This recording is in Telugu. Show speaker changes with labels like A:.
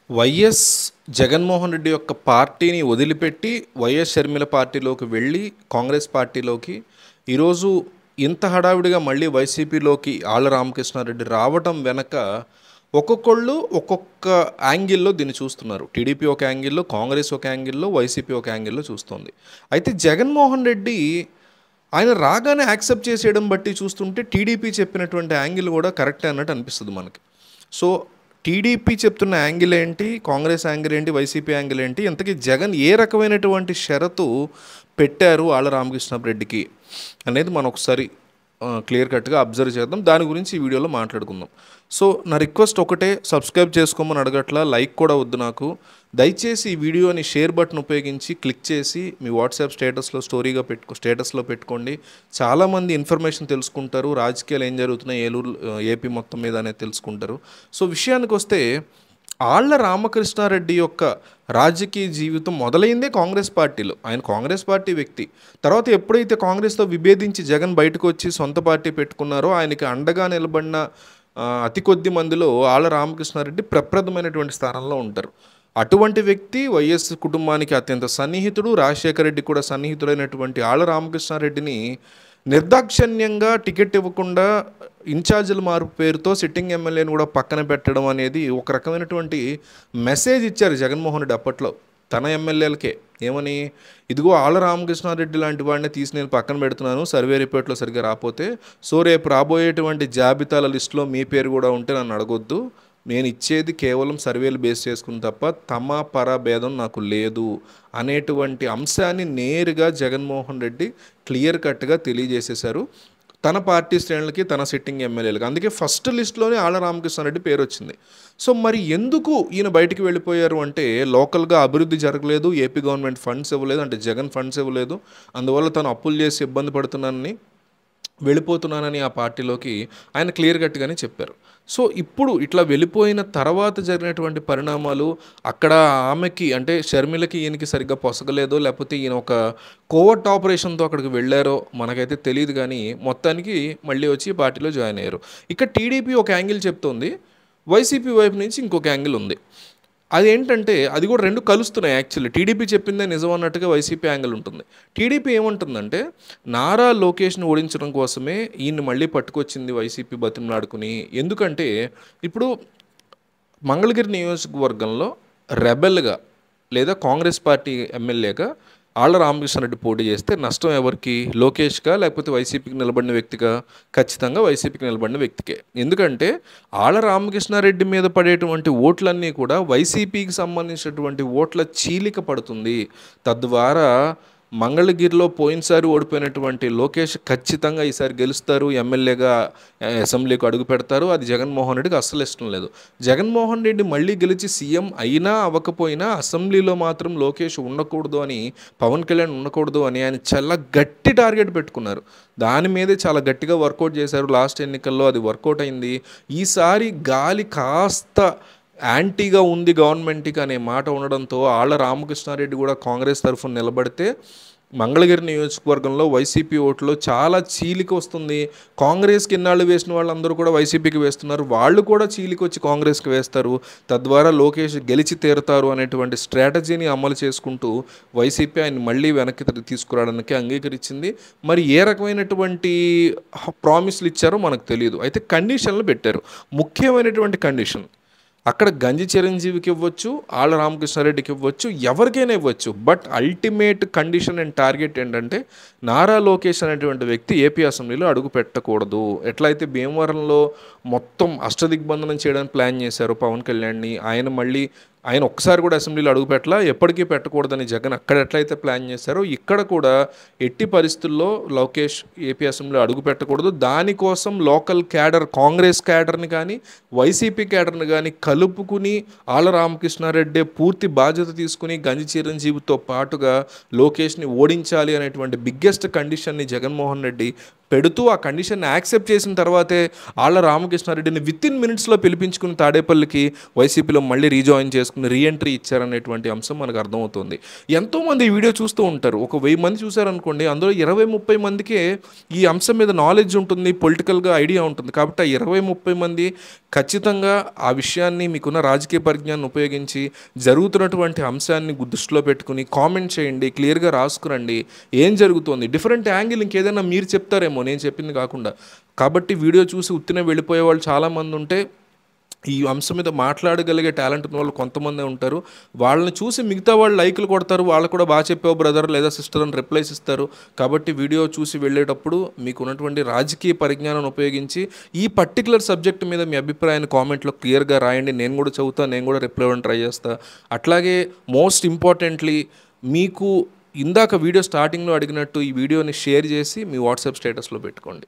A: వైఎస్ జగన్మోహన్ రెడ్డి యొక్క పార్టీని వదిలిపెట్టి వైఎస్ షర్మిల పార్టీలోకి వెళ్ళి కాంగ్రెస్ పార్టీలోకి ఈరోజు ఇంత హడావిడిగా మళ్ళీ వైసీపీలోకి ఆళ్ల రామకృష్ణారెడ్డి రావటం వెనక ఒక్కొక్కళ్ళు ఒక్కొక్క యాంగిల్లో దీన్ని చూస్తున్నారు. టీడీపీ ఒక యాంగిల్లో, కాంగ్రెస్ ఒక యాంగిల్లో, వైసీపీ ఒక యాంగిల్లో చూస్తుంది. అయితే జగన్మోహన్ రెడ్డి ఆయన రాగానే యాక్సెప్ట్ చేసేయడం బట్టి చూస్తుంటే టీడీపీ చెప్పినటువంటి యాంగిల్ కూడా కరెక్టే అన్నట్టు అనిపిస్తుంది మనకి. సో టీడీపీ చెప్తున్న యాంగిల్ ఏంటి, కాంగ్రెస్ యాంగిల్ ఏంటి, వైసీపీ యాంగిల్ ఏంటి, ఇంతకీ జగన్ ఏ రకమైనటువంటి షరతు పెట్టారు ఆళ్ల రామకృష్ణారెడ్డికి అనేది మనం ఒకసారి క్లియర్ కట్గా అబ్జర్వ్ చేద్దాం. దాని గురించి ఈ వీడియోలో మాట్లాడుకుందాం. సో నా రిక్వెస్ట్ ఒకటే, సబ్స్క్రైబ్ చేసుకోమని అడగట్లా, లైక్ కూడా వద్దు నాకు. దయచేసి ఈ వీడియోని షేర్ బటన్ ఉపయోగించి క్లిక్ చేసి మీ వాట్సాప్ స్టేటస్లో పెట్టుకోండి. చాలామంది ఇన్ఫర్మేషన్ తెలుసుకుంటారు, రాజకీయాలు ఏం జరుగుతున్నాయి ఏపీ మొత్తం మీద అనేది తెలుసుకుంటారు. సో విషయానికి వస్తే ఆళ్ల రామకృష్ణారెడ్డి యొక్క రాజకీయ జీవితం మొదలైందే కాంగ్రెస్ పార్టీలో. ఆయన కాంగ్రెస్ పార్టీ వ్యక్తి. తర్వాత ఎప్పుడైతే కాంగ్రెస్తో విభేదించి జగన్ బయటకు వచ్చి సొంత పార్టీ పెట్టుకున్నారో ఆయనకి అండగా నిలబడిన అతి కొద్ది మందిలో ఆళ్ల రామకృష్ణారెడ్డి ప్రప్రథమైనటువంటి స్థానంలో ఉంటారు. అటువంటి వ్యక్తి వైఎస్ కుటుంబానికి అత్యంత సన్నిహితుడు, రాజశేఖర రెడ్డి కూడా సన్నిహితుడైనటువంటి ఆళ్ల రామకృష్ణారెడ్డిని నిర్దాక్షిణ్యంగా టికెట్ ఇవ్వకుండా ఇన్ఛార్జీల మార్పు పేరుతో సిట్టింగ్ ఎమ్మెల్యేని కూడా పక్కన పెట్టడం అనేది ఒక రకమైనటువంటి మెసేజ్ ఇచ్చారు జగన్మోహన్ రెడ్డి అప్పట్లో తన ఎమ్మెల్యేలకే. ఏమని, ఇదిగో ఆళ్ల రామకృష్ణారెడ్డి లాంటి వాడిని తీసి నేను పక్కన పెడుతున్నాను, సర్వే రిపోర్ట్లో సరిగ్గా రాకపోతే, సో రేపు రాబోయేటువంటి జాబితాల లిస్టులో మీ పేరు కూడా ఉంటే నన్ను అడగొద్దు, నేను ఇచ్చేది కేవలం సర్వేలు బేస్ చేసుకుని తప్ప తమ పర భేదం నాకు లేదు అనేటువంటి అంశాన్ని నేరుగా జగన్మోహన్ రెడ్డి క్లియర్ కట్గా తెలియజేసేశారు తన పార్టీ శ్రేణులకి, తన సిట్టింగ్ ఎమ్మెల్యేలకి. అందుకే ఫస్ట్ లిస్ట్లోనే ఆళ్ల రామకృష్ణారెడ్డి పేరు వచ్చింది. సో మరి ఎందుకు ఈయన బయటికి వెళ్ళిపోయారు అంటే, లోకల్గా అభివృద్ధి జరగలేదు, ఏపీ గవర్నమెంట్ ఫండ్స్ ఇవ్వలేదు, అంటే జగన్ ఫండ్స్ ఇవ్వలేదు, అందువల్ల తను అప్పులు చేసి ఇబ్బంది పడుతున్నానని, వెళ్ళిపోతున్నానని ఆ పార్టీలోకి ఆయన క్లియర్ కట్గానే చెప్పారు. సో ఇప్పుడు ఇట్లా వెళ్ళిపోయిన తర్వాత జరిగినటువంటి పరిణామాలు, అక్కడ ఆమెకి అంటే షర్మిలకి ఈయనకి సరిగ్గా పొసగలేదో, లేకపోతే ఈయన ఒక కోవర్ట్ ఆపరేషన్తో అక్కడికి వెళ్ళారో మనకైతే తెలియదు. కానీ మొత్తానికి మళ్ళీ వచ్చి పార్టీలో జాయిన్ అయ్యారు. ఇక్కడ టీడీపీ ఒక యాంగిల్ చెప్తోంది, వైసీపీ వైపు నుంచి ఇంకొక యాంగిల్ ఉంది. అదేంటంటే అది కూడా రెండు కలుస్తున్నాయి. యాక్చువల్లీ టీడీపీ చెప్పిందే నిజం అన్నట్టుగా వైసీపీ యాంగిల్ ఉంటుంది. టీడీపీ ఏమంటుందంటే, నారా లోకేష్ని ఓడించడం కోసమే ఈయన్ని మళ్ళీ పట్టుకొచ్చింది వైసీపీ బతిమలాడుకుని. ఎందుకంటే ఇప్పుడు మంగళగిరి నియోజకవర్గంలో రెబెల్గా లేదా కాంగ్రెస్ పార్టీ ఎమ్మెల్యేగా ఆళ్ల రామకృష్ణారెడ్డి పోటీ చేస్తే నష్టం ఎవరికి, లోకేష్గా లేకపోతే వైసీపీకి నిలబడిన వ్యక్తిగా? ఖచ్చితంగా వైసీపీకి నిలబడిన వ్యక్తికే. ఎందుకంటే ఆళ్ల రామకృష్ణారెడ్డి మీద పడేటువంటి ఓట్లన్నీ కూడా వైసీపీకి సంబంధించినటువంటి ఓట్ల చీలిక పడుతుంది. తద్వారా మంగళగిరిలో పోయినసారి ఓడిపోయినటువంటి లోకేష్ ఖచ్చితంగా ఈసారి గెలుస్తారు, ఎమ్మెల్యేగా అసెంబ్లీకి అడుగు పెడతారు. అది జగన్మోహన్ రెడ్డికి అస్సలు ఇష్టం లేదు. జగన్మోహన్ రెడ్డి మళ్ళీ గెలిచి సీఎం అయినా అవ్వకపోయినా అసెంబ్లీలో మాత్రం లోకేష్ ఉండకూడదు అని, పవన్ కళ్యాణ్ ఉండకూడదు అని ఆయన చాలా గట్టి టార్గెట్ పెట్టుకున్నారు. దాని మీదే చాలా గట్టిగా వర్కౌట్ చేశారు. లాస్ట్ ఎన్నికల్లో అది వర్కౌట్ అయింది. ఈసారి గాలి కాస్త యాంటీగా ఉంది గవర్నమెంట్కి అనే మాట ఉండడంతో ఆళ్ల రామకృష్ణారెడ్డి కూడా కాంగ్రెస్ తరఫున నిలబడితే మంగళగిరి నియోజకవర్గంలో వైసీపీ ఓట్లో చాలా చీలిక వస్తుంది. కాంగ్రెస్కి ఇన్నాళ్ళు వేసిన వాళ్ళందరూ కూడా వైసీపీకి వేస్తున్నారు, వాళ్ళు కూడా చీలిక వచ్చి కాంగ్రెస్కి వేస్తారు. తద్వారా లోకేష్ గెలిచి తీరుతారు అనేటువంటి స్ట్రాటజీని అమలు చేసుకుంటూ వైసీపీ ఆయన మళ్ళీ వెనక్కి తీసుకురావడానికి అంగీకరించింది. మరి ఏ రకమైనటువంటి ప్రామిస్లు ఇచ్చారో మనకు తెలియదు. అయితే కండిషన్లు పెట్టారు. ముఖ్యమైనటువంటి కండిషన్, అక్కడ గంజి చిరంజీవికి ఇవ్వచ్చు, ఆళ్ల రామకృష్ణారెడ్డికి ఇవ్వచ్చు, ఎవరికైనా ఇవ్వచ్చు. But ultimate condition and target ఏంటంటే, నారా లోకేష్ అనేటువంటి వ్యక్తి ఏపీ అసెంబ్లీలో అడుగు పెట్టకూడదు. ఎట్లయితే భీమవరంలో మొత్తం అష్టదిగ్బంధనం చేయడానికి ప్లాన్ చేశారు పవన్ కళ్యాణ్ని, ఆయన ఒక్కసారి కూడా అసెంబ్లీలో అడుగు పెట్టలా, ఎప్పటికీ పెట్టకూడదని జగన్ అక్కడ ఎట్లయితే ప్లాన్ చేశారో ఇక్కడ కూడా ఎట్టి పరిస్థితుల్లో లోకేష్ ఏపీ అసెంబ్లీలో అడుగు పెట్టకూడదు. దానికోసం లోకల్ క్యాడర్, కాంగ్రెస్ క్యాడర్ని కానీ వైసీపీ క్యాడర్ని కానీ కలుపుకుని ఆళ్ల రామకృష్ణారెడ్డి పూర్తి బాధ్యత తీసుకుని గంజి చిరంజీవితో పాటుగా లోకేష్ని ఓడించాలి అనేటువంటి బిగ్గెస్ట్ కండిషన్ని జగన్మోహన్ రెడ్డి పెడుతూ, ఆ కండిషన్ యాక్సెప్ట్ చేసిన తర్వాతే ఆళ్ల రామకృష్ణారెడ్డిని విత్ ఇన్ మినిట్స్లో పిలిపించుకుని తాడేపల్లికి వైసీపీలో మళ్ళీ రీజాయిన్ చేసుకుని చేసుకుని రీఎంట్రీ ఇచ్చారనేటువంటి అంశం మనకు అర్థమవుతుంది. ఎంతోమంది ఈ వీడియో చూస్తూ ఉంటారు. ఒక 1000 మంది చూసారనుకోండి, అందులో 20-30 మందికే ఈ అంశం మీద నాలెడ్జ్ ఉంటుంది, పొలిటికల్గా ఐడియా ఉంటుంది. కాబట్టి ఆ 20-30 మంది ఖచ్చితంగా ఆ విషయాన్ని, మీకున్న రాజకీయ పరిజ్ఞానాన్ని ఉపయోగించి జరుగుతున్నటువంటి అంశాన్ని దృష్టిలో పెట్టుకుని కామెంట్ చేయండి, క్లియర్గా రాసుకురండి ఏం జరుగుతుంది. డిఫరెంట్ యాంగిల్ ఇంకేదైనా మీరు చెప్తారేమో నేను చెప్పింది కాకుండా. కాబట్టి వీడియో చూసి ఉత్తినే వెళ్ళిపోయే వాళ్ళు చాలామంది ఉంటే, ఈ అంశం మీద మాట్లాడగలిగే టాలెంట్ ఉన్న వాళ్ళు కొంతమంది ఉంటారు. వాళ్ళని చూసి మిగతా వాళ్ళు లైకులు కొడతారు, వాళ్ళు కూడా బాగా చెప్పావు బ్రదర్ లేదా సిస్టర్ అని రిప్లైస్ ఇస్తారు. కాబట్టి వీడియో చూసి వెళ్ళేటప్పుడు మీకు ఉన్నటువంటి రాజకీయ పరిజ్ఞానాన్ని ఉపయోగించి ఈ పర్టికులర్ సబ్జెక్ట్ మీద మీ అభిప్రాయాన్ని కామెంట్లో క్లియర్గా రాయండి. నేను కూడా చదువుతాను, నేను కూడా రిప్లై ఇవ్వడానికి ట్రై చేస్తాను. అట్లాగే మోస్ట్ ఇంపార్టెంట్లీ, మీకు ఇందాక వీడియో స్టార్టింగ్లో అడిగినట్టు ఈ వీడియోని షేర్ చేసి మీ వాట్సాప్ స్టేటస్లో పెట్టుకోండి.